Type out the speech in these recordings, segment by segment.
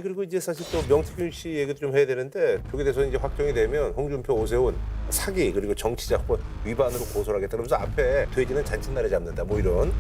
그리고 이제 사실 또 명태균 씨 얘기도 좀 해야 되는데 저게 돼서 이제 확정이 되면 홍준표, 오세훈 사기 그리고 정치자금 위반으로 고소를 하겠다 그러면서 앞에 돼지는 잔칫날에 잡는다 뭐 이런.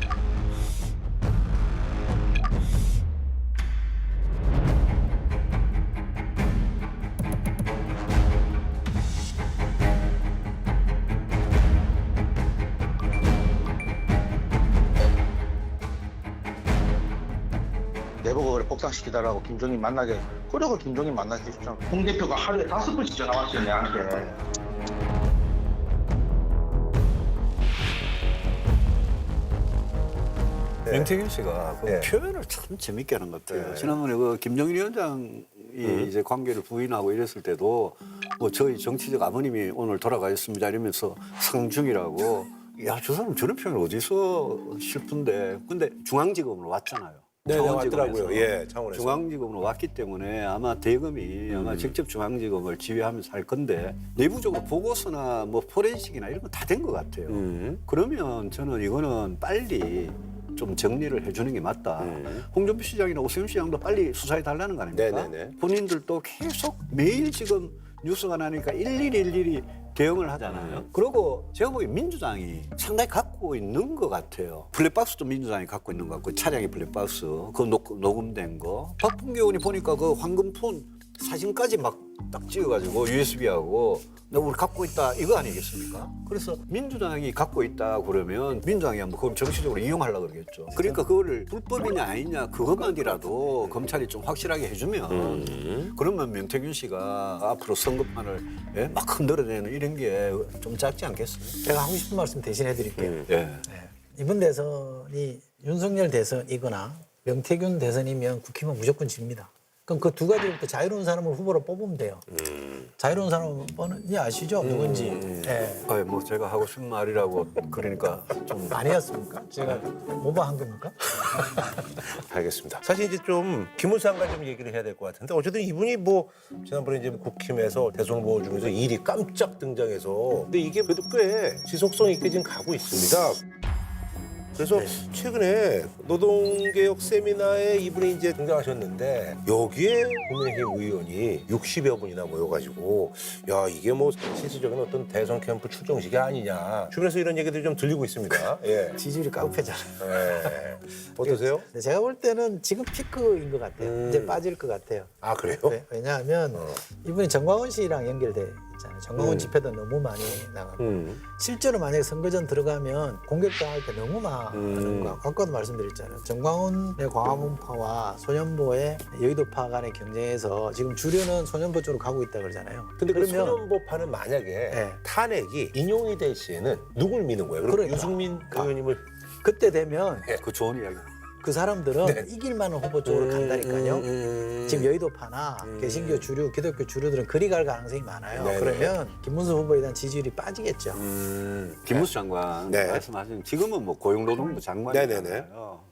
내보고 그래 복당시키달라고 김종인 만나게 그러고 김종인 만날 수 있죠. 홍 대표가 하루에 5번씩 전화 왔어요 내한테. 명태균 씨가 그 네. 표현을 참 재밌게 하는 것 같아요. 네. 지난번에 그 김정일 위원장이 이제 관계를 부인하고 이랬을 때도 뭐 저희 정치적 아버님이 오늘 돌아가셨습니다 이러면서 상중이라고 야, 저 사람 저런 표현을 어디서 싶은데 근데 중앙지검으로 왔잖아요. 네, 창원지검에서. 왔더라고요. 예, 창원에서. 중앙지검으로 왔기 때문에 아마 대검이 아마 직접 중앙지검을 지휘하면서 할 건데 내부적으로 보고서나 뭐 포렌식이나 이런 건 다 된 것 같아요. 그러면 저는 이거는 빨리 좀 정리를 해주는 게 맞다. 홍준표 시장이나 오세훈 시장도 빨리 수사해 달라는 거 아닙니까? 네네네. 본인들도 계속 매일 지금 뉴스가 나니까 일일이 대응을 하잖아요. 그리고 제가 보기엔 민주당이 상당히 갖고 있는 것 같아요. 블랙박스도 민주당이 갖고 있는 것 같고 차량의 블랙박스 그거 녹음된 거. 박범계 의원이 보니까 그 황금폰 사진까지 막 딱 찍어가지고 USB하고 나 우리 갖고 있다 이거 아니겠습니까? 그래서 민주당이 갖고 있다 그러면 민주당이 한번 그걸 정치적으로 이용하려고 그러겠죠. 그러니까 그거를 불법이냐 아니냐 그것만이라도 검찰이 좀 확실하게 해주면 그러면 명태균 씨가 앞으로 선거판을 예? 막 흔들어내는 이런 게 좀 작지 않겠습니까? 제가 하고 싶은 말씀 대신 해드릴게요. 예. 네. 이번 대선이 윤석열 대선이거나 명태균 대선이면 국힘은 무조건 집니다. 그럼 그 두 가지부터 자유로운 사람을 후보로 뽑으면 돼요. 자유로운 사람은 뻔히 아시죠? 누군지. 네. 아니, 뭐 제가 하고 싶은 말이라고 그러니까 좀 아니었습니까? 제가 모바한 겁니까? 알겠습니다. 사실 이제 좀 김우상과 좀 얘기를 해야 될 것 같은데 어쨌든 이분이 뭐 지난번에 이제 국힘에서 대선 후보 중에서 일이 깜짝 등장해서 근데 이게 그래도 꽤 지속성 있게 지금 가고 있습니다. 그래서 최근에 노동개혁 세미나에 이분이 이제 등장하셨는데 여기에 국민의힘 의원이 60여 분이나 모여가지고 야 이게 뭐 실질적인 어떤 대선 캠프 출정식이 아니냐 주변에서 이런 얘기들이 좀 들리고 있습니다. 예. 지지율이 깡패잖아요. 예. 어떠세요? 근데 제가 볼 때는 지금 피크인 것 같아요. 이제 빠질 것 같아요. 아 그래요? 왜냐하면 이분이 정광훈 씨랑 연결돼 있잖아요. 정광훈 집회도 너무 많이 나가고 실제로 만약에 선거 전 들어가면 공격당할 때 너무 많은 거 아까도 말씀드렸잖아요. 정광훈의 광화문파와 소년보의 여의도파 간의 경쟁에서 지금 주류는 소년보 쪽으로 가고 있다 그러잖아요. 근데 그 소년보파는 만약에 네. 탄핵이 인용이 될 시에는 누굴 미는 거예요? 그럼 그러니까. 유승민 의원님을 그때 되면 그 좋은 이야기. 그 사람들은 이길 만한 후보 쪽으로 간다니까요. 지금 여의도파나 개신교 주류, 기독교 주류들은 그리 갈 가능성이 많아요. 네네. 그러면 김문수 후보에 대한 지지율이 빠지겠죠. 김무수 장관 네. 말씀하신 지금은 뭐 고용노동부 장관이잖아요. 네네네.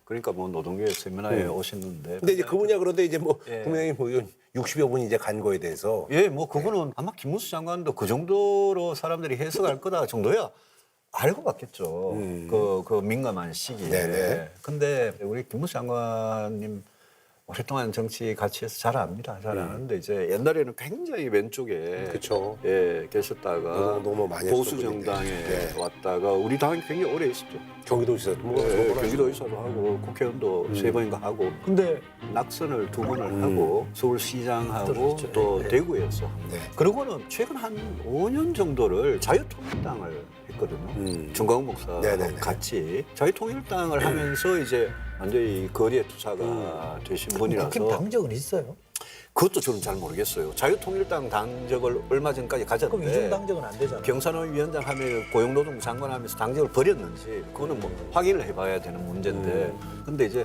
그러니까 뭐 노동계 세미나에 오셨는데. 근데 이제 그분이야 그런데 이제 뭐 예. 국민의힘 의원 60여 분이 이제 간 거에 대해서 예, 뭐 그거는 아마 김무수 장관도 그 정도로 사람들이 해석할 거다 정도야 알 것 같겠죠. 그 민감한 시기에. 네네. 근데 우리 김무수 장관님 오랫동안 정치 같이 해서 잘 압니다. 잘 아는데 이제 옛날에는 굉장히 왼쪽에 그쵸. 예, 계셨다가 너무 많이 보수 했었거든요. 정당에 네. 왔다가 우리 당이 굉장히 오래 있었죠. 경기도지사 뭐 예, 그거는 경기도의사도 하고 국회의원도 3번인가 하고 근데 낙선을 2번을 하고 서울시장하고 그렇죠. 또 네. 대구였어. 네. 그러고는 최근 한 5년 정도를 자유통일당을 했거든요. 정광훈 목사하고 네네네. 같이 자유통일당을 하면서 이제 완전히 거리의 투사가 되신 분이라서 국힘 당적은 있어요. 그것도 저는 잘 모르겠어요. 자유통일당 당적을 얼마 전까지 그럼 이중 가졌는데 당적은 안 되잖아요. 경산호 위원장 하면 고용노동부 장관 하면서 당적을 버렸는지 그거는 뭐 확인을 해봐야 되는 문제인데 근데 이제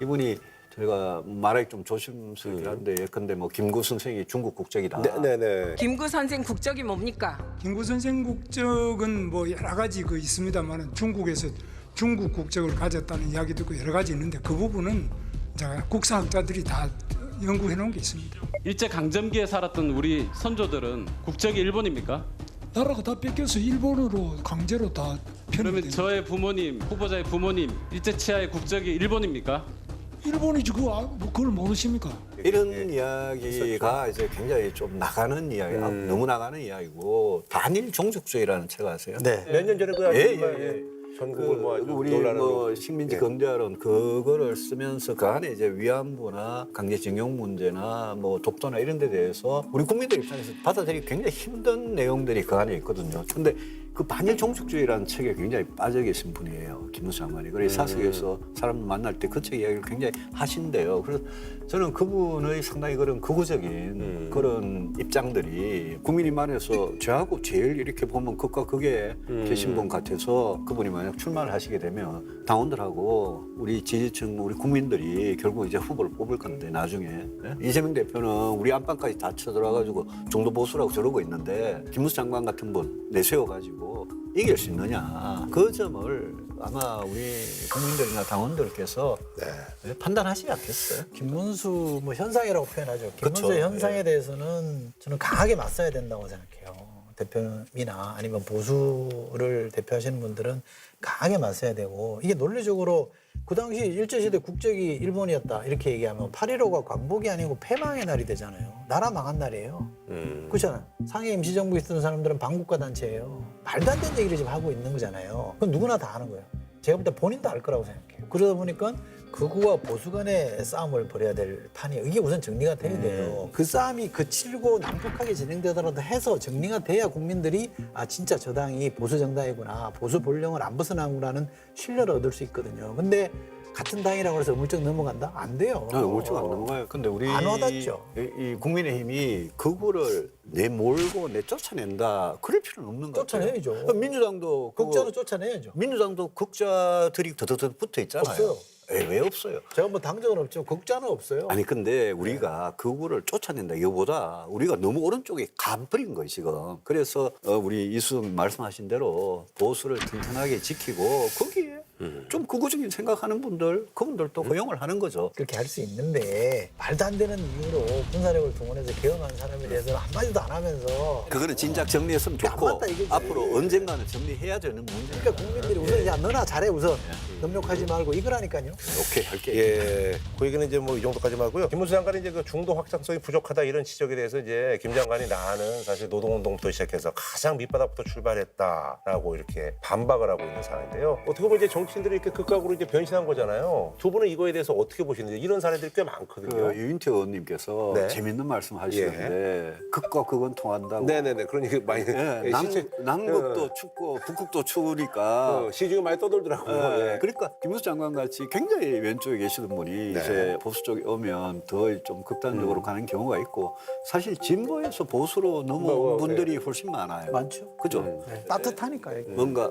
이분이 저희가 말하기 좀 조심스럽긴 한데 예컨대 뭐 김구 선생이 중국 국적이다. 네네. 김구 선생 국적이 뭡니까? 김구 선생 국적은 뭐 여러 가지 있습니다만 중국에서 중국 국적을 가졌다는 이야기도 있고 여러 가지 있는데 그 부분은 이제 국사학자들이 다 연구해 놓은 게 있습니다. 일제 강점기에 살았던 우리 선조들은 국적이 일본입니까? 나라가 다 뺏겨서 일본으로 강제로 다 그러면 편입된 저의 부모님, 후보자의 부모님 일제 치하의 국적이 일본입니까? 일본이지 그걸 모르십니까? 이런 이야기가 이제 굉장히 좀 나가는 이야기, 너무 나가는 이야기고 단일 종족주의라는 책 아세요? 네. 몇 년 전에 그 아주 예, 정말 예, 예. 전국을 뭐 아주 우리 논란으로 뭐 식민지 검대하론 그거를 쓰면서 그 안에 이제 위안부나 강제징용 문제나 뭐 독도나 이런 데 대해서 우리 국민들 입장에서 받아들이기 굉장히 힘든 내용들이 그 안에 있거든요. 근데 그 반일 종족주의라는 책에 굉장히 빠져 계신 분이에요. 김문수 장관이. 그래서 사석에서 사람들 만날 때 그 책 이야기를 굉장히 하신대요. 그래서 저는 그분의 상당히 그런 극우적인 그런 입장들이 국민의만에서 저하고 제일 이렇게 보면 극과 극에 계신 분 같아서 그분이 만약 출마를 하시게 되면 당원들하고 우리 지지층, 우리 국민들이 결국 이제 후보를 뽑을 건데 나중에 예? 이재명 대표는 우리 안방까지 다 쳐들어와가지고 중도 보수라고 저러고 있는데 김문수 장관 같은 분 내세워가지고 이길 수 있느냐 그 점을 아마 우리 국민들이나 당원들께서 예, 판단하시지 않겠어요? 김문수 뭐 현상이라고 표현하죠. 김문수 그쵸. 현상에 대해서는 저는 강하게 맞서야 된다고 생각해요. 대표이나 아니면 보수를 대표하시는 분들은 강하게 맞서야 되고 이게 논리적으로 그 당시 일제시대 국적이 일본이었다 이렇게 얘기하면 8.15가 광복이 아니고 패망의 날이 되잖아요. 나라 망한 날이에요. 그렇잖아요. 상해 임시정부 있던 사람들은 반국가 단체예요. 말도 안 되는 얘기를 지금 하고 있는 거잖아요. 그건 누구나 다 아는 거예요. 제가 볼 때 본인도 알 거라고 생각해요. 그러다 보니까 극우와 보수 간의 싸움을 벌여야 될 판이에요. 이게 우선 정리가 돼야 돼요. 그 싸움이 그칠고 난폭하게 진행되더라도 해서 정리가 돼야 국민들이 아 진짜 저 당이 보수 정당이구나. 보수 본령을 안 벗어나구나는 신뢰를 얻을 수 있거든요. 근데 같은 당이라고 해서 물적 넘어간다? 안 돼요. 울증 안 넘어가요. 근데 우리 안 와닿죠. 이 국민의힘이 극우를 내몰고 내쫓아낸다. 그럴 필요는 없는 것 같아요. 쫓아내야죠. 민주당도 극자는 쫓아내야죠. 민주당도 극자들이 더더더 붙어 있잖아요. 없어요. 에이, 왜 없어요? 제가 뭐 당적은 없지만 극자는 없어요. 아니 근데 우리가 극우를 쫓아낸다 이거보다 우리가 너무 오른쪽에 가버린 거예요 지금. 그래서 우리 이수정 말씀하신 대로 보수를 튼튼하게 지키고 거기에 좀 극우적인 생각하는 분들 그분들도 허용을 하는 거죠. 그렇게 할 수 있는데 말도 안 되는 이유로 군사력을 동원해서 개헌한 사람에 대해서는 한마디도 안 하면서 그거는 진작 정리했으면 안 좋고 맞다 이거지. 앞으로 언젠가는 정리해야 되는 문제니까. 그러니까 국민들이 우선 야 너나 잘해 우선 능력하지 말고 이거라니까요. 오케이 할게. 예, 그 얘기는 이제 뭐 이 정도까지 하고요. 김문수 장관이 이제 그 중도 확장성이 부족하다 이런 지적에 대해서 이제 김 장관이 나는 사실 노동운동부터 시작해서 가장 밑바닥부터 출발했다라고 이렇게 반박을 하고 있는 상황인데요. 어떻게 보면 이제 정치인들이 이렇게 극각으로 이제 변신한 거잖아요. 두 분은 이거에 대해서 어떻게 보시는지 이런 사례들이 꽤 많거든요. 그 유인태 의원님께서 네. 재밌는 말씀 하시는데 극과 극은 통한다고. 네네네. 그런 얘기 많이 예, 남극도 춥고 북극도 추우니까 시중에 많이 떠돌더라고요. 예. 그러니까 김문수 장관 같이 굉장히 왼쪽에 계시던 분이 네. 이제 보수 쪽에 오면 더 좀 극단적으로 가는 경우가 있고 사실 진보에서 보수로 넘어온 분들이 훨씬 많아요. 많죠. 그죠? 따뜻하니까요. 뭔가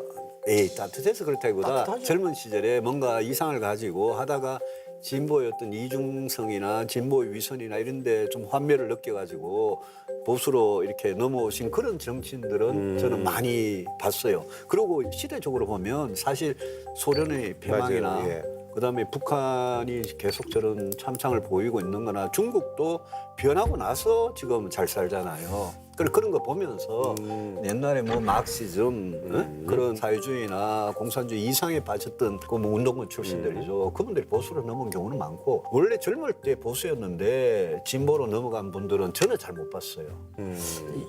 따뜻해서 그렇다기보다 따뜻하죠. 젊은 시절에 뭔가 이상을 가지고 하다가 진보의 어떤 이중성이나 진보의 위선이나 이런 데 좀 환멸을 느껴가지고 보수로 이렇게 넘어오신 그런 정치인들은 저는 많이 봤어요. 그리고 시대적으로 보면 사실 소련의 패망이나 맞아요. 예. 그다음에 북한이 계속 저런 참상을 보이고 있는 거나 중국도 변하고 나서 지금 잘 살잖아요. 그런 거 보면서 옛날에 뭐 막시즘 그런 사회주의나 공산주의 이상에 빠졌던 그 뭐 운동권 출신들이죠. 그분들이 보수로 넘어온 경우는 많고 원래 젊을 때 보수였는데 진보로 넘어간 분들은 저는 잘 못 봤어요.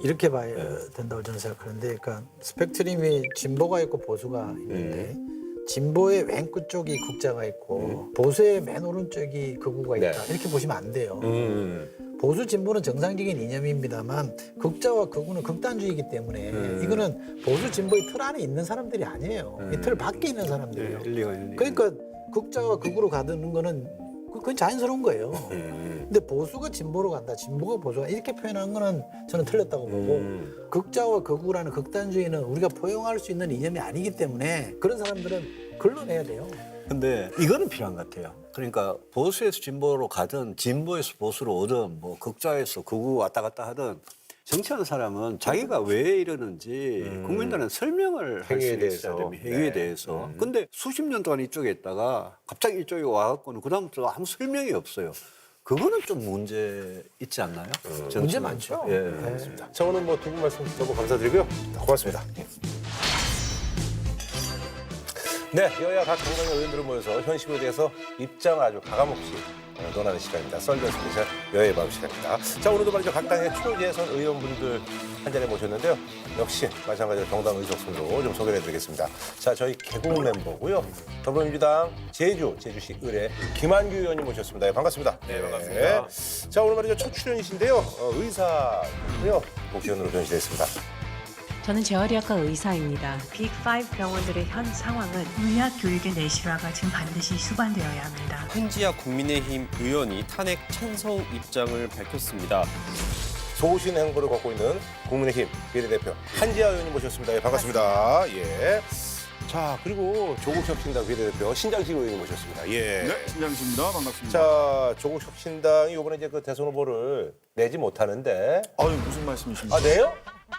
이렇게 봐야 된다고 저는 생각하는데, 그러니까 스펙트럼이 진보가 있고 보수가 있는데 진보의 맨 끝쪽이 극자가 있고 보수의 맨 오른쪽이 극우가 있다. 네. 이렇게 보시면 안 돼요. 보수 진보는 정상적인 이념입니다만 극자와 극우는 극단주의이기 때문에 이거는 보수 진보의 틀 안에 있는 사람들이 아니에요. 이 틀 밖에 있는 사람들이에요. 일리가 있는 그러니까 극자와 극우로 가는 거는 그건 자연스러운 거예요. 근데 보수가 진보로 간다, 진보가 보수가 이렇게 표현하는 거는 저는 틀렸다고 보고 극자와 극우라는 극단주의는 우리가 포용할 수 있는 이념이 아니기 때문에 그런 사람들은 걸러내야 돼요. 근데 이거는 필요한 것 같아요. 그러니까 보수에서 진보로 가든 진보에서 보수로 오든 뭐 극자에서 극우 왔다 갔다 하든 정치하는 사람은 자기가 왜 이러는지 국민들은 설명을 할 수 행위에 있어야 대해서. 됩니다. 행위에 네. 대해서. 근데 수십 년 동안 이쪽에 있다가 갑자기 이쪽에 와갖고는 그다음부터 아무 설명이 없어요. 그거는 좀 문제 있지 않나요? 문제 많죠. 예. 네. 자, 오늘 뭐 두 분 말씀 너무 감사드리고요. 고맙습니다. 네, 여야 각 당당의 의원들을 모여서 현 시국에 대해서 입장을 아주 가감없이 논하는 시간입니다. 썰전 스페셜 여의 밤 시간입니다. 자, 오늘도 말이죠. 각당의 초재선 의원분들 한 자리에 모셨는데요. 역시 마찬가지로 정당 의석순으로 좀 소개를 해드리겠습니다. 자, 저희 개국 멤버고요. 더불어민주당 제주시 의뢰 김한규 의원님 모셨습니다. 예, 반갑습니다. 네, 반갑습니다. 자, 오늘 말이죠. 첫 출연이신데요. 의사고요. 국회의원으로 변신했습니다. 저는 재활의학과 의사입니다. 빅5 병원들의 현 상황은 의학 교육의 내실화가 지금 반드시 수반되어야 합니다. 한지아 국민의힘 의원이 탄핵 찬성 입장을 밝혔습니다. 소신 행보를 걷고 있는 국민의힘 비례대표 한지아 의원님 모셨습니다. 예, 반갑습니다. 예. 자, 그리고 조국혁신당 비례대표 신장식 의원님 모셨습니다. 예. 네, 신장식입니다. 반갑습니다. 자, 조국혁신당이 이번에 이제 그 대선 후보를 내지 못하는데. 아유, 무슨 말씀이십니까? 아, 내요?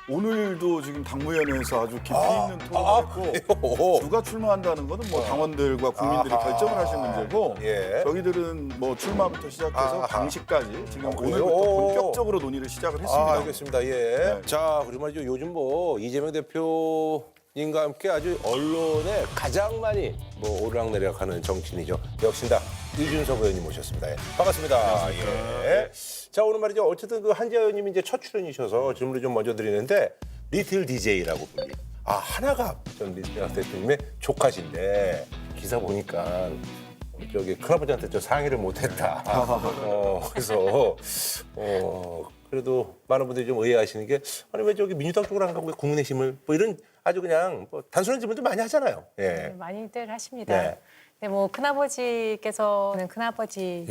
오늘도 지금 당무위원회에서 아주 깊이 있는 토론을 했고 누가 출마한다는 거는 뭐 당원들과 국민들이 결정을 하실 문제고 예. 저희들은 뭐 출마부터 시작해서 방식까지 지금 그래요? 오늘부터 본격적으로 논의를 시작을 했습니다. 알겠습니다. 예. 네. 자, 그리고 말이죠. 요즘 뭐 이재명 대표님과 함께 아주 언론에 가장 많이 뭐 오르락내리락하는 정치인이죠. 역시나 이준석 의원님 모셨습니다. 예. 반갑습니다. 예. 자, 오늘 말이죠. 어쨌든 그 한지아 의원님이 이제 첫 출연이셔서 질문을 좀 먼저 드리는데 리틀 DJ라고 불리. 아, 하나갑 전 리틀 대표님의 조카신데 기사 보니까 저기 큰아버지한테 저 상의를 못했다. 그래서 그래도 많은 분들이 좀 의아하시는 게 아니 왜 저기 민주당 쪽으로 안 가고 왜 국민의힘을 뭐 이런 아주 그냥 뭐 단순한 질문들 많이 하잖아요. 예. 네, 많이들 하십니다. 네. 네, 뭐 큰아버지께서는 큰아버지의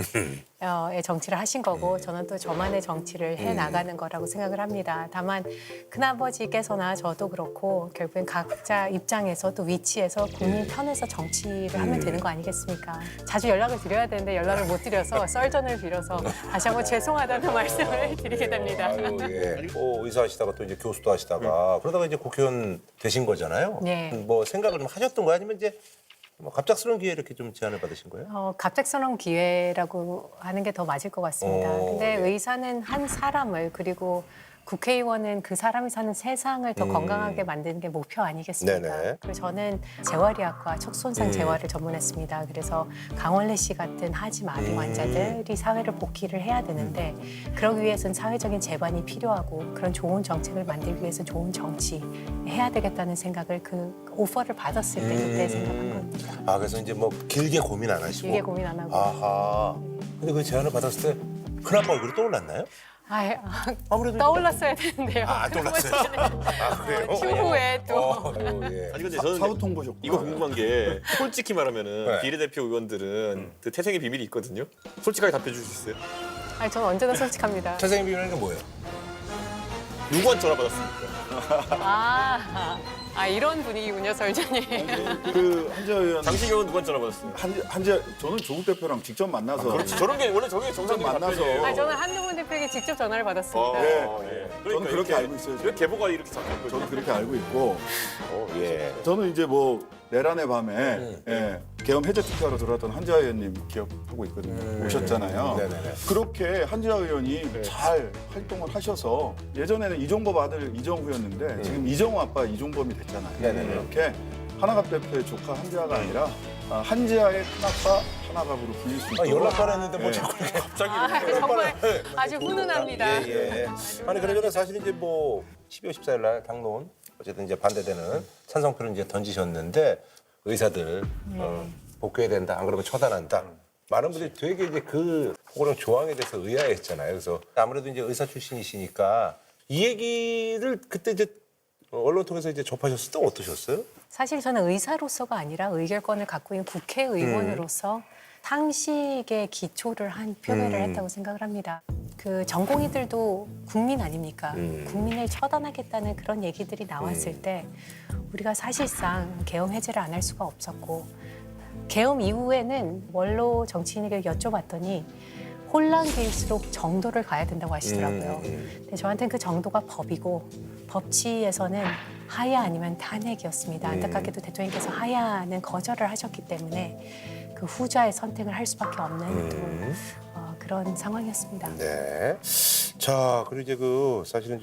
정치를 하신 거고 저는 또 저만의 정치를 해 나가는 거라고 생각을 합니다. 다만 큰아버지께서나 저도 그렇고 결국엔 각자 입장에서 또 위치에서 국민 편에서 정치를 하면 되는 거 아니겠습니까? 자주 연락을 드려야 되는데 연락을 못 드려서 썰전을 빌어서 다시 한번 죄송하다는 말씀을 드리게 됩니다. 아유, 예. 의사하시다가 또 이제 교수도 하시다가 그러다가 이제 국회의원 되신 거잖아요. 네. 뭐 생각을 좀 하셨던 거예요? 아니면 이제 뭐 갑작스러운 기회에 이렇게 좀 제안을 받으신 거예요? 갑작스러운 기회라고 하는 게 더 맞을 것 같습니다. 근데 의사는 한 사람을 그리고 국회의원은 그 사람이 사는 세상을 더 건강하게 만드는 게 목표 아니겠습니까? 네네. 그리고 저는 재활의학과 척손상 재활을 전문했습니다. 그래서 강원래 씨 같은 하지 마비 환자들이 사회를 복귀를 해야 되는데 그러기 위해서는 사회적인 재반이 필요하고 그런 좋은 정책을 만들기 위해서 좋은 정치 해야 되겠다는 생각을 그 오퍼를 받았을 때 그때 생각한 겁니다. 아, 그래서 이제 뭐 길게 고민 안 하시고. 길게 고민 안 하고. 아하. 근데 그 제안을 받았을 때 큰아빠 얼굴이 떠올랐나요? 아무래도 떠올랐어야 되는데요. 떠올랐어요. 그래요? 추후에 또. 예. 아니 근데 저는 사후통 보셨고 이거 궁금한 게 솔직히 말하면은 네. 비례대표 의원들은 그 태생의 비밀이 있거든요. 솔직하게 답해 주실 수 있어요? 아니, 저는 언제나 솔직합니다. 태생의 비밀은 뭐예요? 누구한테 전화 받았습니까? 이런 분위기군요, 설전이. 그 한지아 의원 당시 경우는 누구한테 전화 받았어요? 한지아 저는 조국 대표랑 직접 만나서 그렇지. 저런 게 원래 저게 정상적인 만나서. 답변이에요. 저는 한동훈 대표에게 직접 전화를 받았습니다. 저는 그렇게 알고 있어요. 왜 계보가 이렇게 잡힌 거죠? 저는 그렇게 알고 있고 예. 저는 이제 뭐 내란의 밤에 계엄 해제 투표하러 들어왔던 한지아 의원님 기억하고 있거든요. 오셨잖아요. 네네네. 그렇게 한지아 의원이 잘 활동을 하셔서 예전에는 이종법 아들 이정후였는데 지금 이정후 아빠 이종범이 됐잖아요. 네네네. 이렇게 하나갑 대표의 조카 한지아가 아니라 한지아의 큰아빠 하나갑으로 불릴 수 있도록 연락을 했는데 뭐 자꾸 이렇게 갑자기 정말 아주 훈훈합니다. 예. 아니 그러니까 사실 이제 뭐 12월 14일 날 당론 어쨌든 이제 반대되는 찬성표를 이제 던지셨는데 의사들 복귀해야 된다. 안 그러면 처단한다. 많은 분들이 되게 이제 그 호령 조항에 대해서 의아했잖아요. 그래서 아무래도 이제 의사 출신이시니까 이 얘기를 그때 이제 언론 통해서 이제 접하셨을 때 어떠셨어요? 사실 저는 의사로서가 아니라 의결권을 갖고 있는 국회의원으로서 상식에 기초를 한 표현을 했다고 생각을 합니다. 그 전공의들도 국민 아닙니까? 국민을 처단하겠다는 그런 얘기들이 나왔을 때 우리가 사실상 계엄 해제를 안 할 수가 없었고 계엄 이후에는 원로 정치인에게 여쭤봤더니 혼란기일수록 정도를 가야 된다고 하시더라고요. 근데 저한테는 그 정도가 법이고 법치에서는 하야 아니면 탄핵이었습니다. 안타깝게도 대통령께서 하야는 거절을 하셨기 때문에 그 후자의 선택을 할 수밖에 없는 또, 그런 상황이었습니다. 네. 자, 그리고 이제 그 사실은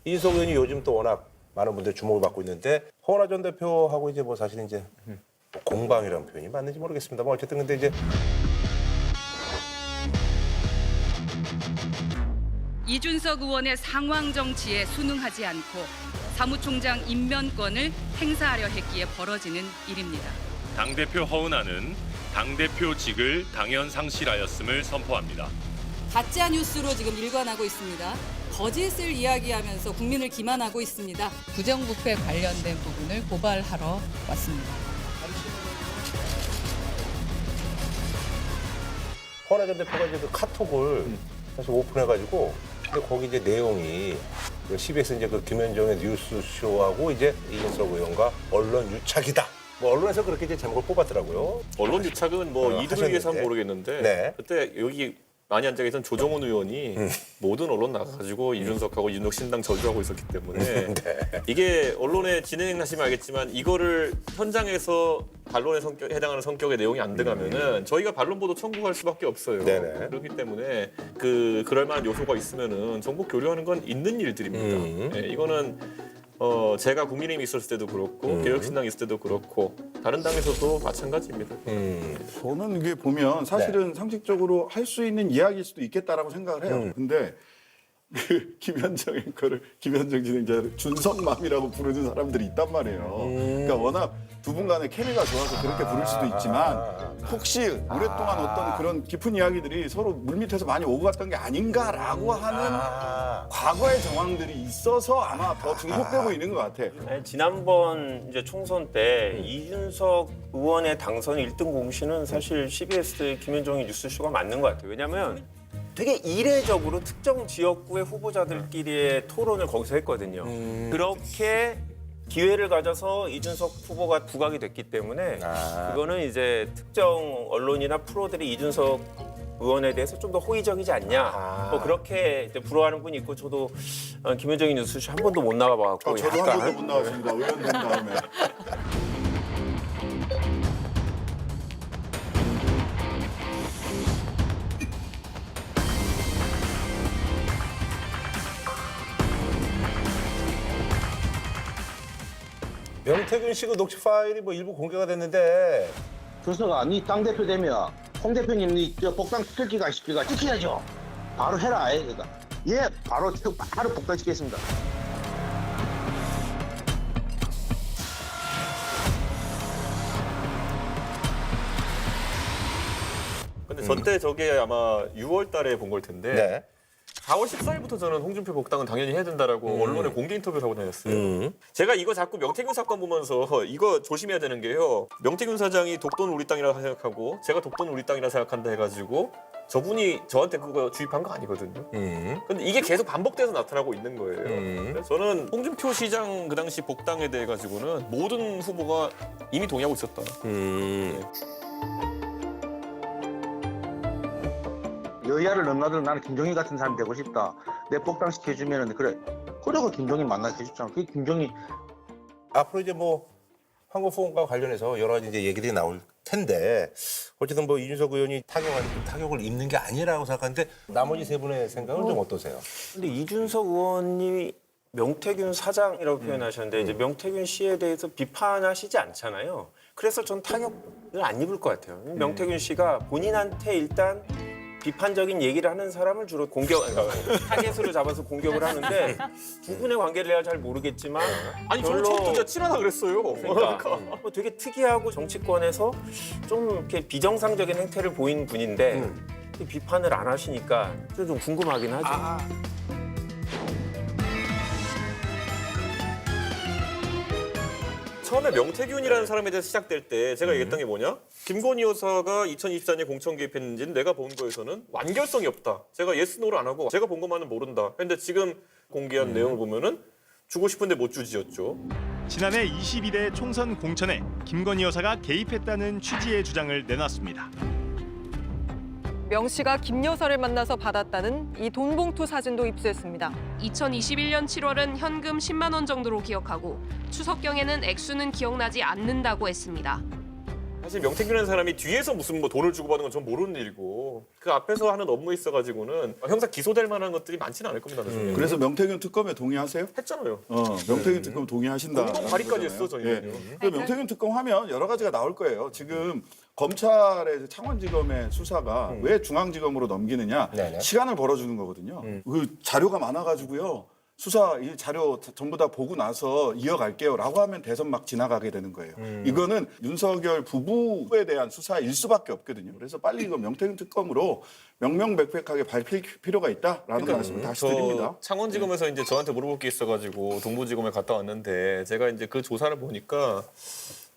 이준석 의원이 요즘 또 워낙 많은 분들 주목을 받고 있는데 허은하 전 대표하고 이제 뭐 사실은 이제 뭐 공방이라는 표현이 맞는지 모르겠습니다. 뭐 어쨌든 근데 이제 이준석 의원의 상황 정치에 순응하지 않고 사무총장 임면권을 행사하려 했기에 벌어지는 일입니다. 당대표 허은하는 당대표직을 당연 상실하였음을 선포합니다. 가짜 뉴스로 지금 일관하고 있습니다. 거짓을 이야기하면서 국민을 기만하고 있습니다. 부정부패 관련된 부분을 고발하러 왔습니다. 허은하 전 대표가 이제 그 카톡을 사실 오픈해가지고 근데 거기 이제 내용이 그 CBS 이제 그 김현정의 뉴스쇼하고 이제 이준석 의원과 언론 유착이다. 뭐 언론에서 그렇게 이제 제목을 뽑았더라고요. 언론 유착은 뭐 이득을 위해서는 모르겠는데 네. 그때 여기 많이 앉아 계신 조정훈 의원이 모든 언론 나가가지고 이준석하고 이준석 신당 저주하고 있었기 때문에 이게 언론에 진행하시면 알겠지만 이거를 현장에서 반론에 해당하는 성격의 내용이 안 들어가면은 저희가 반론 보도 청구할 수밖에 없어요. 네네. 그렇기 때문에 그럴 만한 요소가 있으면은 정보 교류하는 건 있는 일들입니다. 예, 이거는 제가 국민의힘 있었을 때도 그렇고 개혁신당 있을 때도 그렇고 다른 당에서도 마찬가지입니다. 저는 이게 보면 사실은 상식적으로 할 수 있는 이야기일 수도 있겠다라고 생각을 해요. 근데 그 김현정 앵커를 김현정 진행자를 준성맘이라고 부르는 사람들이 있단 말이에요. 그러니까 워낙 두 분 간의 케미가 좋아서 그렇게 부를 수도 있지만 혹시 오랫동안 어떤 그런 깊은 이야기들이 서로 물밑에서 많이 오고 갔던 게 아닌가라고 하는 과거의 정황들이 있어서 아마 더 증폭되고 있는 것 같아요. 지난번 이제 총선 때 이준석 의원의 당선 1등 공신은 사실 CBS 김현정의 뉴스쇼가 맞는 것 같아요. 왜냐하면 되게 이례적으로 특정 지역구의 후보자들끼리의 토론을 거기서 했거든요. 그렇게 기회를 가져서 이준석 후보가 부각이 됐기 때문에 그거는 이제 특정 언론이나 프로들이 이준석 의원에 대해서 좀 더 호의적이지 않냐. 뭐 그렇게 이제 부러워하는 분이 있고 저도 김현정의 뉴스쇼 한 번도 못 나가봐갖고 저도 한 번도 못 나왔습니다. 의원 된 다음에. 명태균 씨 그 녹취 파일이 뭐 일부 공개가 됐는데 준석아, 니 당대표 되면 홍 대표님 니 복당 시킬기가 안 시킬까? 시켜야죠. 바로 해라. 그러니까. 예, 바로 복당시키겠습니다. 근데 저때 저게 아마 6월 달에 본 걸 텐데 네. 4월 14일부터 저는 홍준표 복당은 당연히 해야 된다라고 언론에 공개 인터뷰를 하고 다녔어요. 제가 이거 자꾸 명태균 사건 보면서 이거 조심해야 되는 게요. 명태균 사장이 독도는 우리 땅이라고 생각하고 제가 독도는 우리 땅이라 생각한다 해가지고 저분이 저한테 그거 주입한 거 아니거든요. 근데 이게 계속 반복돼서 나타나고 있는 거예요. 그래서 저는 홍준표 시장 그 당시 복당에 대해 가지고는 모든 후보가 이미 동의하고 있었다. 네. 여야를 넘나들어 나는 김종인 같은 사람이 되고 싶다. 내 복당시켜주면은 그래. 그러고 김종인 만나게 해줬잖아. 그게 김종인. 앞으로 이제 뭐 한국후원과 관련해서 여러 가지 이제 얘기들이 나올 텐데 어쨌든 뭐 이준석 의원이 타격을 입는 게 아니라고 생각하는데 나머지 세 분의 생각은 좀 어떠세요? 근데 이준석 의원님이 명태균 사장이라고 표현하셨는데 이제 명태균 씨에 대해서 비판하시지 않잖아요. 그래서 전 타격을 안 입을 것 같아요. 명태균 씨가 본인한테 일단 비판적인 얘기를 하는 사람을 주로 그러니까 타겟으로 잡아서 공격을 하는데 두 분의 관계를 내가 잘 모르겠지만 아니 저는 처음부터 친하다 그랬어요. 그러니까 뭐 되게 특이하고 정치권에서 좀 이렇게 비정상적인 행태를 보인 분인데 비판을 안 하시니까 좀 궁금하긴 하죠. 처음에 명태균이라는 사람에 대해서 시작될 때 제가 얘기했던 게 뭐냐? 김건희 여사가 2024년 공천 개입했는지는 내가 본 거에서는 완결성이 없다. 제가 예스 노를 안 하고 제가 본 것만은 모른다. 그런데 지금 공개한 내용을 보면은 주고 싶은데 못 주지였죠. 지난해 22대 총선 공천에 김건희 여사가 개입했다는 취지의 주장을 내놨습니다. 명 씨가 김 여사를 만나서 받았다는 이 돈 봉투 사진도 입수했습니다. 2021년 7월은 현금 10만 원 정도로 기억하고 추석경에는 액수는 기억나지 않는다고 했습니다. 사실 명태균이라는 사람이 뒤에서 무슨 뭐 돈을 주고받은 건 전 모르는 일이고 그 앞에서 하는 업무에 있어가지고는 형사 기소될 만한 것들이 많지는 않을 겁니다. 나중에. 그래서 명태균 특검에 동의하세요? 했잖아요. 명태균 특검 동의하신다. 공동 발의까지 했어 저희는. 그 명태균 특검 하면 여러 가지가 나올 거예요. 지금 검찰의 창원지검의 수사가 왜 중앙지검으로 넘기느냐 네네. 시간을 벌어주는 거거든요. 그 자료가 많아가지고요. 수사 이 자료 전부 다 보고 나서 이어갈게요라고 하면 대선 막 지나가게 되는 거예요. 이거는 윤석열 부부에 대한 수사일 수밖에 없거든요. 그래서 빨리 이거 명태균 특검으로 명명백백하게 밝힐 필요가 있다라는 말씀을 다시 드립니다. 창원지검에서 이제 저한테 물어볼 게 있어가지고 동부지검에 갔다 왔는데 제가 이제 그 조사를 보니까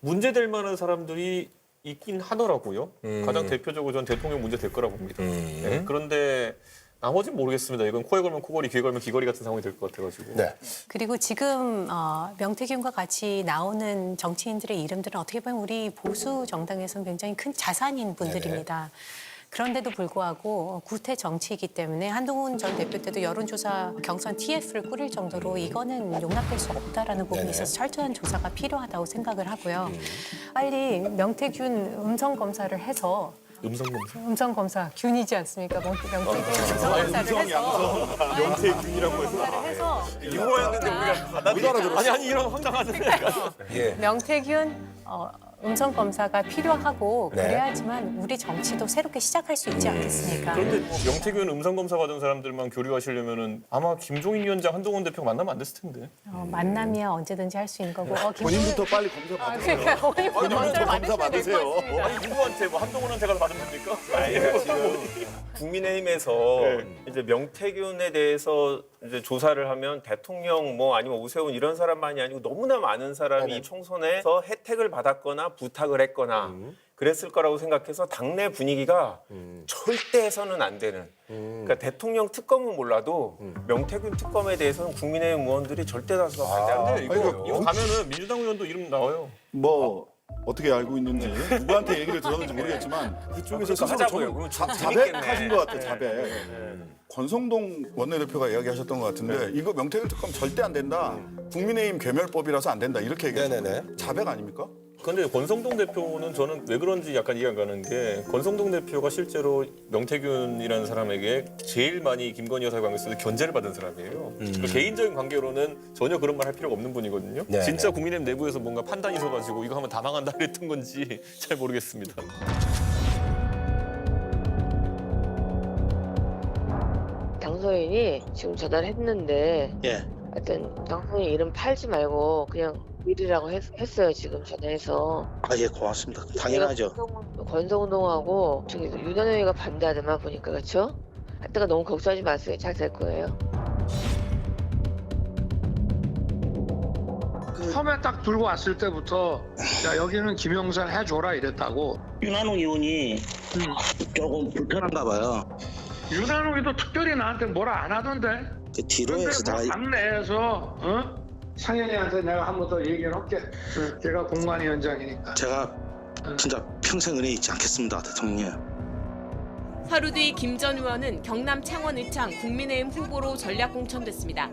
문제될 만한 사람들이 있긴 하더라고요. 가장 대표적으로 전 대통령 문제 될 거라고 봅니다. 네, 그런데 나머지는 모르겠습니다. 이건 코에 걸면 코걸이, 귀에 걸면 귀걸이 같은 상황이 될 것 같아가지고. 네. 그리고 지금 명태균과 같이 나오는 정치인들의 이름들은 어떻게 보면 우리 보수 정당에서는 굉장히 큰 자산인 분들입니다. 그런데도 불구하고 구태 정치이기 때문에 한동훈 전 대표 때도 여론조사 경선 TF를 꾸릴 정도로 이거는 용납될 수 없다라는 부분이 있어서 철저한 조사가 필요하다고 생각을 하고요. 빨리 명태균 음성 검사를 해서 음성 검사 균이지 않습니까? 명태균 음성 검사를 해서 명태균이라고 해서 유머였는데 우리가 받아들였죠. 아니 이런 황당하잖아요. 예. 명태균 음성 검사가 필요하고 네. 그래야지만 우리 정치도 새롭게 시작할 수 있지 않겠습니까? 그런데 뭐 명태균 음성 검사 받은 사람들만 교류하시려면은 아마 김종인 위원장, 한동훈 대표가 만나면 안 됐을 텐데. 만남이야 언제든지 할 수 있는 거고. 본인부터 빨리 검사 받으세요. 그러니까 본인부터 검사 받으세요. 아니 누구한테 뭐 한동훈한테 가서 받으면 됩니까? 국민의힘에서 이제 명태균에 대해서 이제 조사를 하면 대통령 뭐 아니면 오세훈 이런 사람만이 아니고 너무나 많은 사람이 총선에서 혜택을 받았거나 부탁을 했거나 그랬을 거라고 생각해서 당내 분위기가 절대 해서는 안 되는. 그러니까 대통령 특검은 몰라도 명태균 특검에 대해서는 국민의힘 의원들이 절대 다수가 반대한다. 이거 가면은 민주당 의원도 이름 나와요. 뭐 어떻게 알고 있는지 누구한테 얘기를 들었는지 모르겠지만 그쪽에서 스스로 하자고요. 자백하신 것 같아요. 자백. 권성동 원내대표가 이야기하셨던 것 같은데 이거 명태균 특검 절대 안 된다. 국민의힘 괴멸법이라서 안 된다. 이렇게 얘기하셨어요. 자백 아닙니까? 근데 권성동 대표는 저는 왜 그런지 약간 이해가 안 가는 게 권성동 대표가 실제로 명태균이라는 사람에게 제일 많이 김건희 여사 관계에서 견제를 받은 사람이에요. 그 개인적인 관계로는 전혀 그런 말 할 필요가 없는 분이거든요. 네, 진짜 국민의힘 내부에서 뭔가 판단이 있어가지고 이거 하면 다 망한다 그랬던 건지 잘 모르겠습니다. 당선인이 지금 전화를 했는데 하여튼 당선인 이름 팔지 말고 그냥 일이라고 했어요. 지금 전화해서. 예, 고맙습니다. 당연하죠. 권성동하고 저기 윤한영이가 반대하더만 보니까 그렇죠? 하여튼 너무 걱정하지 마세요. 잘 될 거예요. 처음에 딱 들고 왔을 때부터 야 여기는 김영선 해줘라 이랬다고. 윤한홍 의원이 조금 불편한가 봐요. 윤한홍이도 특별히 나한테 뭐라 안 하던데. 그 뒤로 해서 다 당내에서 상현이한테 내가 한 번 더 얘기를 할게. 걔가 공관위원장이니까. 제가 진짜 평생 은혜 잊지 않겠습니다, 대통령. 하루 뒤 김 전 의원은 경남 창원 의창 국민의힘 후보로 전략 공천됐습니다.